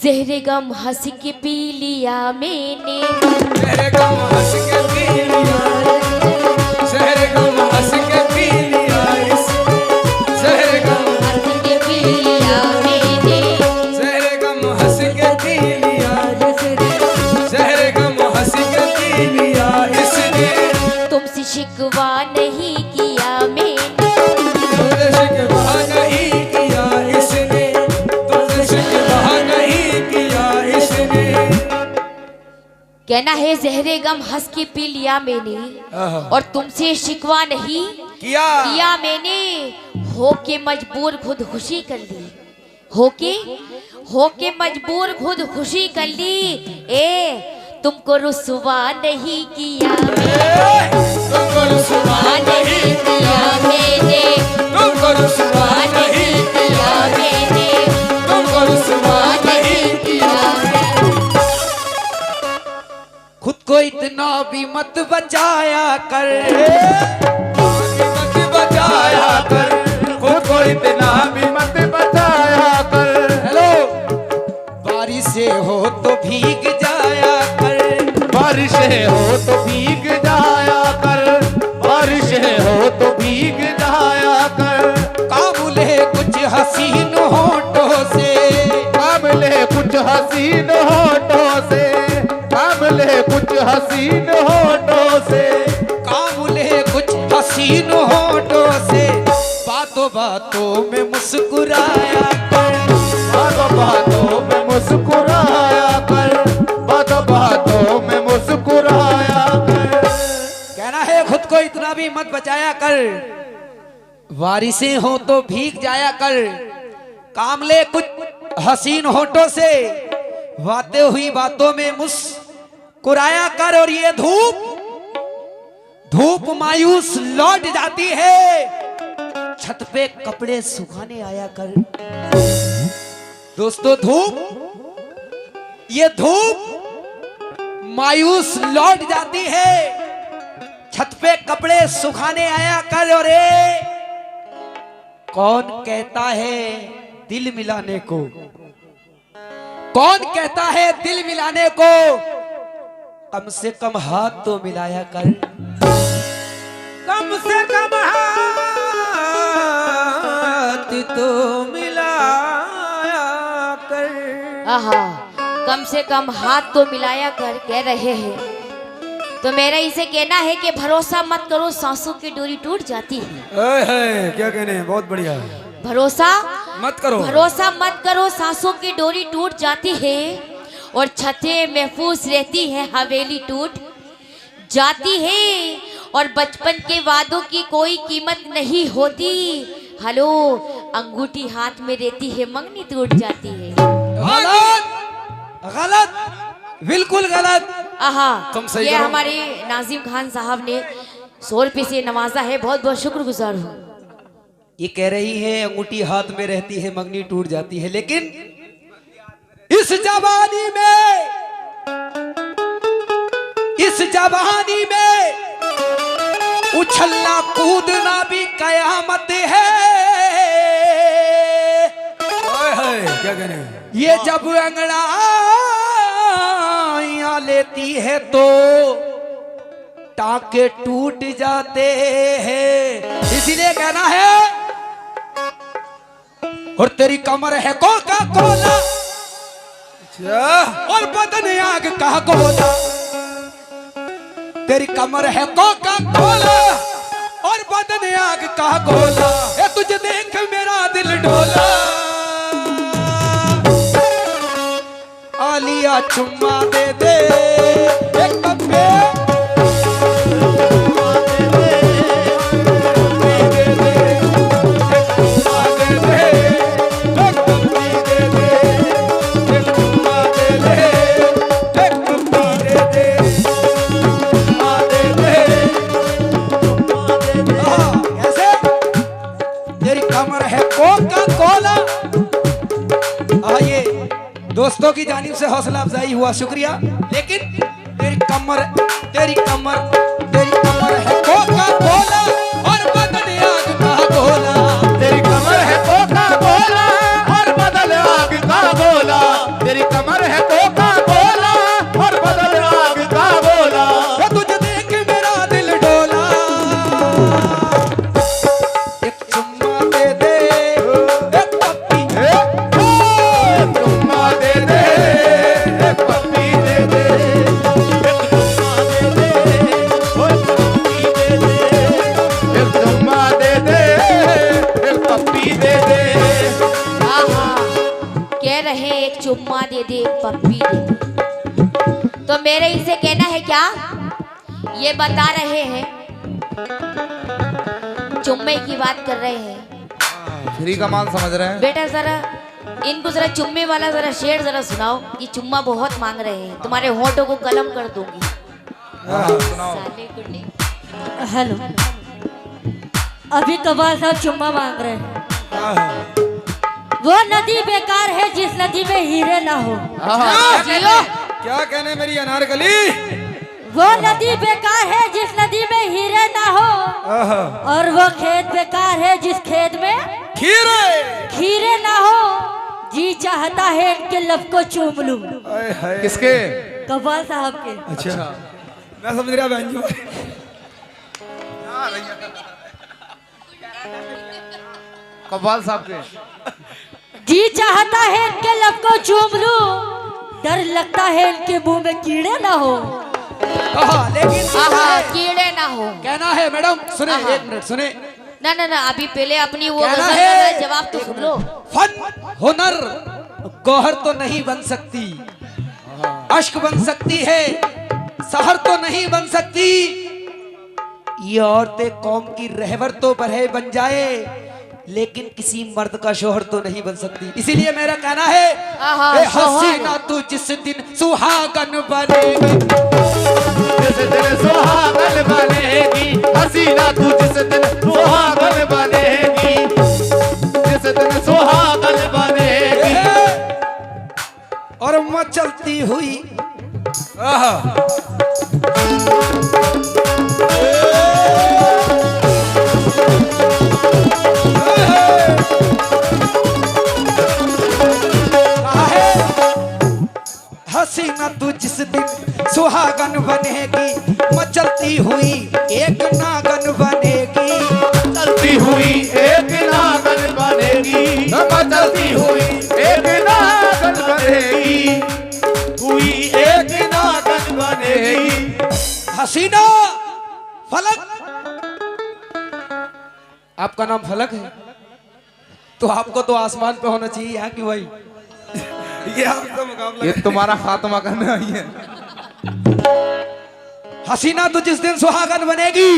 जहरे गम हंस के पी लिया मैंने, जहरे गम हंस के पी लिया, जहरे गम हंस के पी लिया, इस जहरे गम हंस के पी लिया मैंने, जहरे गम हंस के पी लिया, जहरे गम हंस के पी लिया इसने। तुमसे शिकवा नहीं किया मैंने, तुझसे शिकवा नहीं किया इसने, तुझसे शिकवा नहीं किया इसने। कहना है जहरे गम हंस के पी लिया मैंने और तुमसे शिकवा नहीं किया मैंने। होके मजबूर खुद खुशी कर ली, होके मजबूर खुद खुशी कर ली। तुमको रुसवा नहीं किया मैंने, तुमको रुसवा नहीं किया मैंने, तुमको रुसवा नहीं किया मैंने, तुमको रुसवा नहीं किया। खुद को इतना भी मत बचाया कर, मत बचाया कर, खुद को इतना भी मत बचाया कर। हेलो, बारिश से हो तो भीग जाया कर, बारिश हो तो भीग जाया कर, बारिश हो तो भीग जाया कर। काबुले कुछ हसीन होठों से, काबले कुछ हसीन होठों से, काबले कुछ हसीन होठों से, काबुले कुछ हसीन होठों से। बातों बातों में मुस्कुराया कर, बातों बातों में मुस्कुराया कर, बातों बातों में मुस्कुराया कर। कहना है खुद को इतना भी मत बचाया कर, बारिशें हो तो भीग जाया कर। कामले कुछ हसीन होठों से, बातें हुई बातों में मुस्कुराया कर। और ये धूप मायूस लौट जाती है, छत पे कपड़े सुखाने आया कर। दोस्तों ये धूप मायूस लौट जाती है, छत पे कपड़े सुखाने आया कर। और कौन कहता है दिल मिलाने को, कौन कहता है दिल मिलाने को, कम से कम हाथ तो मिलाया कर, कम से कम हाथ तो मिलाया कर। आहा, कम से कम हाथ तो मिलाया कर कह रहे हैं। तो मेरा इसे कहना है कि भरोसा मत करो, सांसों की डोरी टूट जाती है। क्या कहने हैं, बहुत बढ़िया। भरोसा मत करो, भरोसा मत करो, सांसों की डोरी टूट जाती है और छतें महफूज रहती है, हवेली टूट जाती है। और बचपन के वादों की कोई कीमत नहीं होती। हेलो, अंगूठी हाथ में रहती है, मंगनी टूट जाती है। गलत गलत, बिल्कुल गलत। आहा, तुम सही ये करो। हमारे नाजिम खान साहब ने 100 रुपये से नवाजा है, बहुत बहुत शुक्रगुजार हूँ। ये कह रही है अंगूठी हाथ में रहती है, मंगनी टूट जाती है, लेकिन इस जवानी में उछलना कूदना भी कयामत है। क्या कहने हैं? ये जब अंगड़ाइयां लेती है तो टाके टूट जाते हैं, इसीलिए कहना है। और तेरी कमर है कोका कोला और बदन आग का गोला, तेरी कमर है कोका कोला और बदन आग का गोला। ये तुझे देख मेरा दिल डोला, आलिया चुम्मा दे दे एक कप्पे, दोस्तों की जानिब से हौसला अफजाई हुआ, शुक्रिया। लेकिन तेरी कमर है कोका कोला और बदन आग का गोला, तेरी कमर है कोका कोला और बदल आग का गोला, तेरी कमर एक चुम्मा दे दे, एक पप्पी दे दे। तो मेरे इसे कहना है क्या? ये बता रहे हैं, चुम्मे की बात कर रहे हैं। फ्री का माल समझ रहे हैं। बेटा जरा इनको जरा चुम्मे वाला जरा शेर जरा सुनाओ। ये चुम्मा बहुत मांग रहे हैं, तुम्हारे होठों को कलम कर दूंगी। सुनाओ। साले गुंडे। हेलो, अभी कबाल साहब चुम्मा मांग रहे हैं। वो नदी बेकार है जिस नदी में हीरे ना हो। जियो। क्या कहने मेरी अनारकली? वो नदी बेकार है जिस नदी में हीरे ना हो, और वो खेत बेकार है जिस खेत में खीरे ना हो। जी चाहता है इनके लब को चूम लूं। किसके? कबाल साहब के। अच्छा, मैं समझ रहा बहन जी। कव्वाल साहब के। जी चाहता है इनके लब को चूम लूं, डर लगता है इनके मुंह में कीड़े ना हो। लेकिन कीड़े ना हो। कहना है मैडम, सुने एक मिनट सुने। ना ना ना, अभी पहले अपनी वो कहना गजल है- का जवाब तो सुन लो। फन हुनर गौहर तो नहीं बन सकती, अश्क बन सकती है, सहर तो नहीं बन सकती। ये औरतें कौम की रहबर तो बरहे बन जाए, लेकिन किसी मर्द का शोहर तो नहीं बन सकती। इसीलिए मेरा कहना है, ए हसीना तू जिस दिन सुहागन बनेगी, जिस दिन सुहागन बनेगी, हसीना तू जिस दिन सुहागन बनेगी, जिस दिन सुहागन बनेगी। और मचलती हुई हसीना तू जिस दिन सुहागन बनेगी, मचलती हुई एक नागन बनेगी। चलती हुई एक नागन बनेगी, चलती हुई एक नागन बनेगी, हुई एक नागन बनेगी। हसीना फलक, आपका नाम फलक है तो आपको तो आसमान पे होना चाहिए, यहाँ की वही। ये आपका मुकाबला। ये तुम्हारा खात्मा करने आई है। हसीना तो जिस दिन सुहागन बनेगी,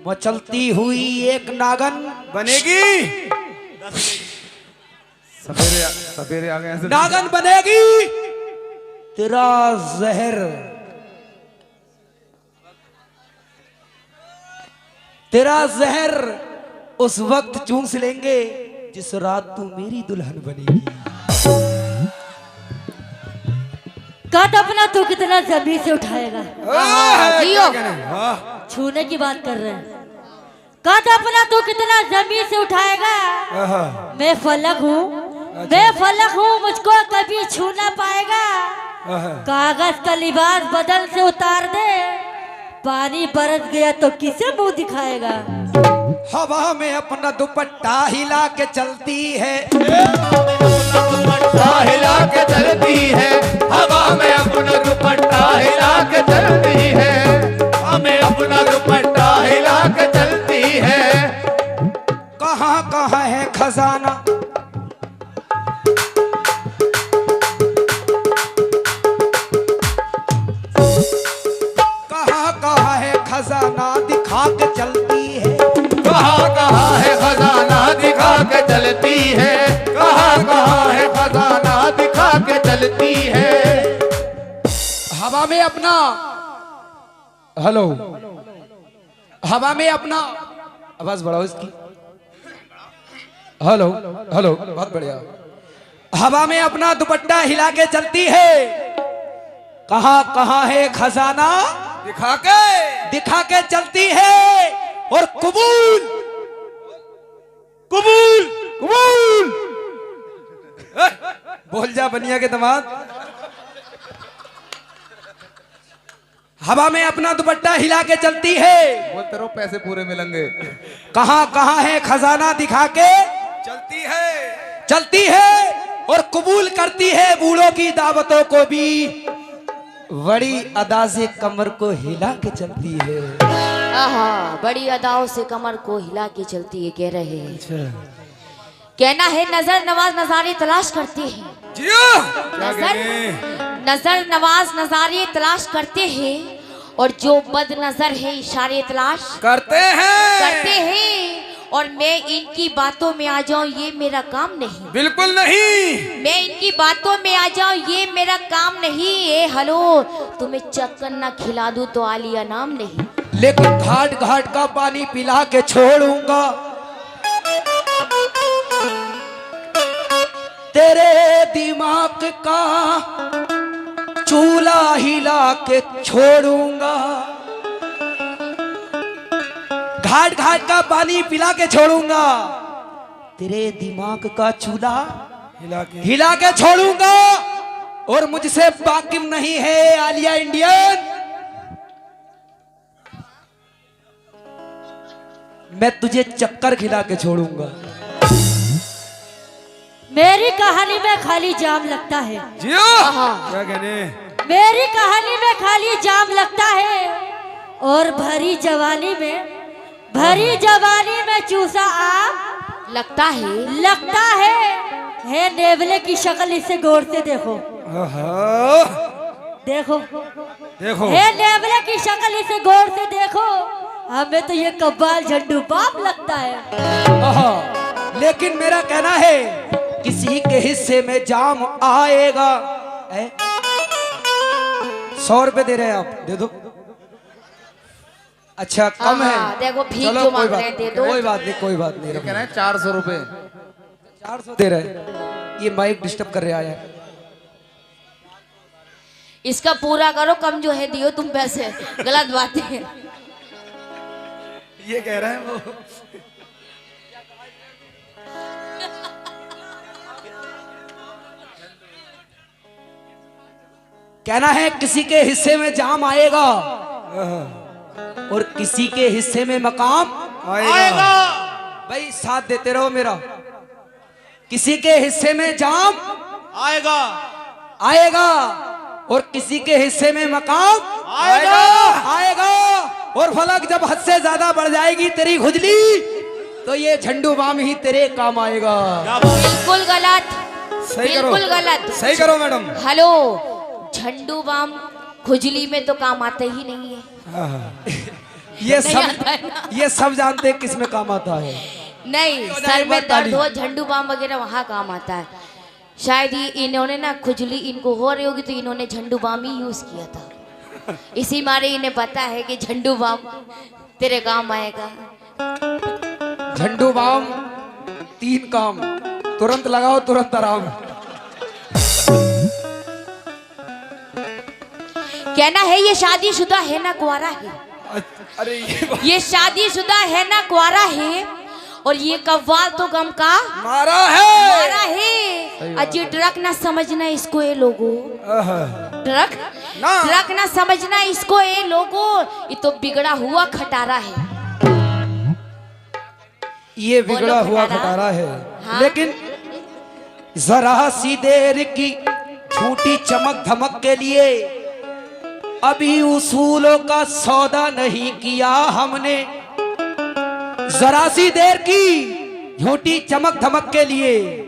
मचलती हुई एक नागन बनेगी। सवेरे सवेरे आ गए ऐसे। नागन बनेगी। तेरा जहर, तेरा जहर उस वक्त चूस लेंगे जिस रात तू मेरी दुल्हन बनेगी। कद अपना तू कितना जमीन से उठाएगा? जियो। छूने की बात कर रहे हैं। कद अपना तू कितना जमीन से उठाएगा? मैं फलक हूँ, मैं फलक हूँ, मुझको कभी छू ना पाएगा। कागज का लिबास बदन से उतार दे, पानी बरस गया तो किसे मुंह दिखाएगा? हवा में अपना दुपट्टा हिला के चलती है, दुपट्टा हिला के चलती है, हवा में अपना दुपट्टा हिला के चलती है, हमें अपना दुपट्टा हिला के चलती है। कहाँ कहाँ है खजाना, कहाँ कहाँ है खजाना दिखा के चलती है। कहाँ कहाँ है खजाना दिखा के चलती है, कहाँ कहाँ है खजाना दिखा के चलती है। हवा में अपना, हेलो, हवा में अपना, आवाज बढ़ाओ इसकी, हेलो हेलो, बहुत बढ़िया। हवा में अपना दुपट्टा हिला के चलती है, कहाँ कहाँ है खजाना दिखा के चलती है। और कबूल कबूल कबूल बोल जा बनिया के दामाद। हवा में अपना दुपट्टा हिला के चलती है, बोलते रहो पैसे पूरे मिलेंगे। कहाँ कहाँ है खजाना दिखा के चलती है। और कबूल करती है बूढ़ों की दावतों को भी, बड़ी अदा से कमर को हिला के चलती है। आहा, बड़ी अदाओं से कमर को हिला के चलती है, कह रहे हैं कहना है नजर नवाज नजारे तलाश करते हैं, जियो क्या नजर कहने नजर नवाज नजारे तलाश करते हैं, और जो बद नजर है इशारे तलाश करते करते हैं। हैं। और मैं इनकी बातों में आ जाऊं ये मेरा काम नहीं, बिल्कुल नहीं। मैं इनकी बातों में आ जाऊं ये मेरा काम नहीं। ए हलो, तुम्हें चक्कर ना खिला दूं तो आलिया नाम नहीं। लेकिन घाट घाट का पानी पिला के छोड़ूंगा, तेरे दिमाग का चूल्हा हिला के छोड़ूंगा। घाट घाट का पानी पिला के छोड़ूंगा, तेरे दिमाग का चूल्हा हिला के छोड़ूंगा। और मुझसे वाकिफ नहीं है आलिया इंडियन, मैं तुझे चक्कर खिला के छोड़ूंगा। मेरी कहानी में खाली जाम लगता है, जियो क्या कहने। मेरी कहानी में खाली जाम लगता है, और भरी जवानी में चूसा आम लगता है नेवले की शक्ल इसे गौर से देखो, देखो देखो हे नेवले की शक्ल इसे गौर से देखो, हमें तो ये कव्वाल झंडू बाप लगता है। लेकिन मेरा कहना है किसी के हिस्से में जाम आएगा। 100 रुपए दे रहे हैं आप, दे दो। अच्छा कम है, देखो भीख चलो जो कोई मांग रहे हैं, दे बात दो। कोई बात नहीं, कोई बात नहीं। कहना है 400 रुपए 400 दे रहे हैं। ये माइक डिस्टर्ब कर रहा है। इसका पूरा करो, कम जो है दियो तुम पैसे, गलत बात है। ये कह रहा है वो। कहना है किसी के हिस्से में जाम आएगा और किसी के हिस्से में मकाम आएगा। भाई साथ देते रहो मेरा। किसी के हिस्से में जाम आएगा और किसी के हिस्से में मकाम आएगा। और फलक जब हद से ज्यादा बढ़ जाएगी तेरी खुजली, तो ये झंडू बाम ही तेरे काम आएगा। बिल्कुल गलत, सही करो, बिल्कुल गलत। सही करो मैडम। हेलो, झंडू बाम खुजली में तो काम आता ही नहीं है। ये सब जानते हैं किस में काम आता है। नहीं, सर में दर्द हो झंडू बाम वगैरह वहाँ काम आता है। शायद ही इन्होंने ना खुजली इनको हो रही होगी तो इन्होंने झंडू बाम ही यूज किया था, इसी मारे इन्हें पता है कि झंडू बाम तेरे काम आएगा। झंडू बाम 3 काम, तुरंत लगाओ तुरंत आराम। कहना है ये शादीशुदा है ना कुंवारा है, अरे ये शादीशुदा है ना कुंवारा है, और ये कव्वाल तो गम का मारा है। मारा है। अजी ट्रक ना समझना इसको ये लोगो, ट्रक ना समझना इसको ये लोगो, ये तो बिगड़ा हुआ खटारा है। ये बिगड़ा हुआ खटारा है। हाँ? लेकिन जरा सी देर की झूठी चमक धमक के लिए अभी उसूलों का सौदा नहीं किया हमने। जरा सी देर की झूठी चमक धमक के लिए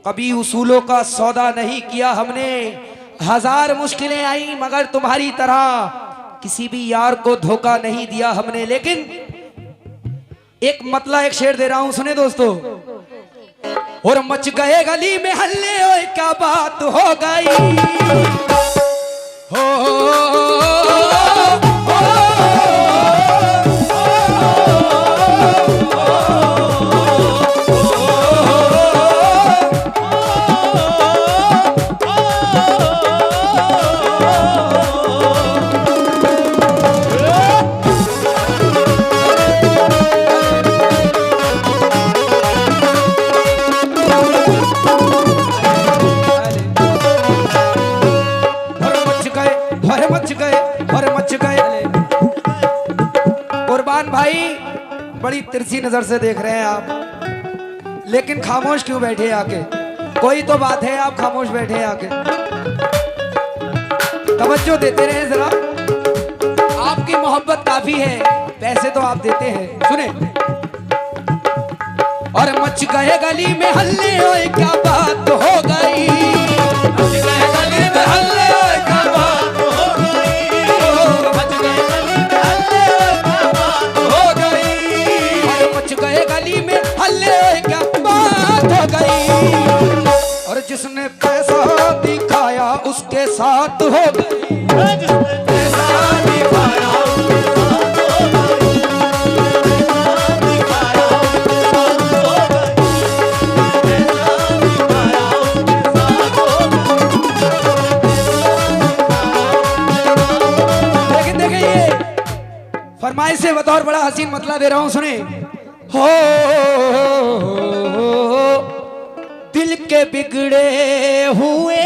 कभी उसूलों का सौदा नहीं किया हमने। 1000 मुश्किलें आई मगर तुम्हारी तरह किसी भी यार को धोखा नहीं दिया हमने। लेकिन एक मतला एक शेर दे रहा हूं, सुने दोस्तों। और मच गए गली में हल्ले, ओए क्या बात हो गई कुर्बान भाई, बड़ी तिरछी नजर से देख रहे हैं आप, लेकिन खामोश क्यों बैठे आके? कोई तो बात है, आप खामोश बैठे आके। तवज्जो देते रहे जरा, आपकी मोहब्बत काफी है, पैसे तो आप देते हैं। सुने। और मच मच गए गली में हल्ले, ओए क्या बात हो गई। मच गए गली में हल्ले, ओए क्या बात हो गई। मच गए गली में हल्ले, ओए क्या बात हो गई। अरे मच गए गली में हल्ले, ओए क्या बात हो गई। और जिसने पैसा दिखाया उसके साथ हो गई। पैसा दिखाया फरमाइश से बतौर बड़ा हसीन मतला दे रहा हूं, सुने। हो दिल के बिगड़े हुए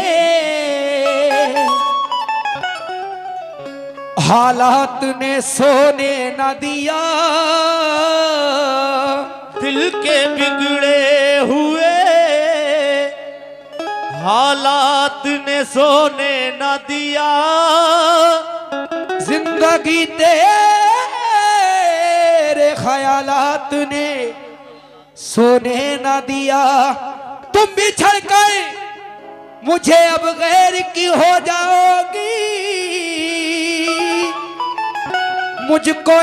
हालात ने सोने न दिया। दिल के बिगड़े हुए हालात ने सोने न दिया। जिंदगी तेरे ख्यालात ने सोने न दिया। तुम बिछड़ कर मुझे अब गैर की हो जाओगी। मुझको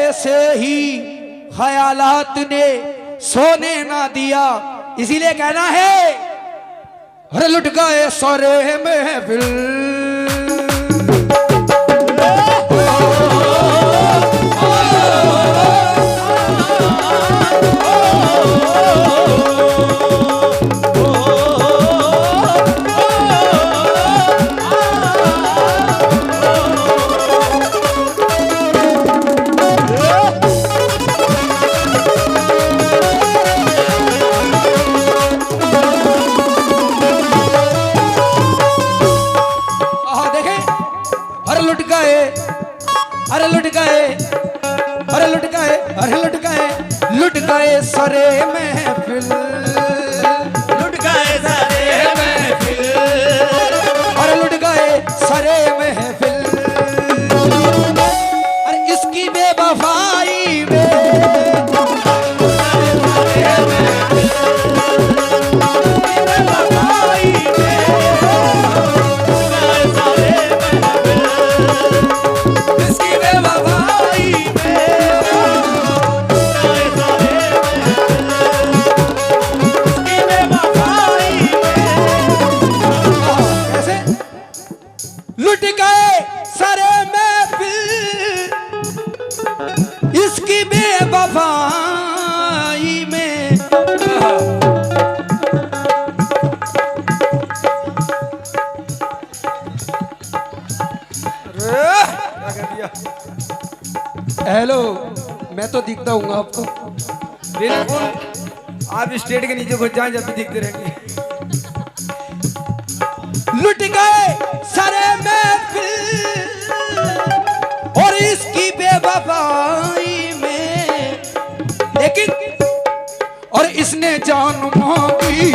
ऐसे ही ख्यालात ने सोने न दिया। इसीलिए कहना है, अरे लुट गए सोरे महफिल। सरे महफिल, लुट गए सारे महफिल। अरे लुट गए सरे महफिल। अरे इसकी बेवफाई में लुट गए सारे महफिल। इसकी बेवफाई में हेलो, मैं तो दिखता हूँ आपको। बिल्कुल, आप स्टेट के नीचे घुस जाएं, जब भी दिखते रहेंगे। लुट गए सारे महफिल और इसकी बेवफाई में। लेकिन और इसने जान मांगी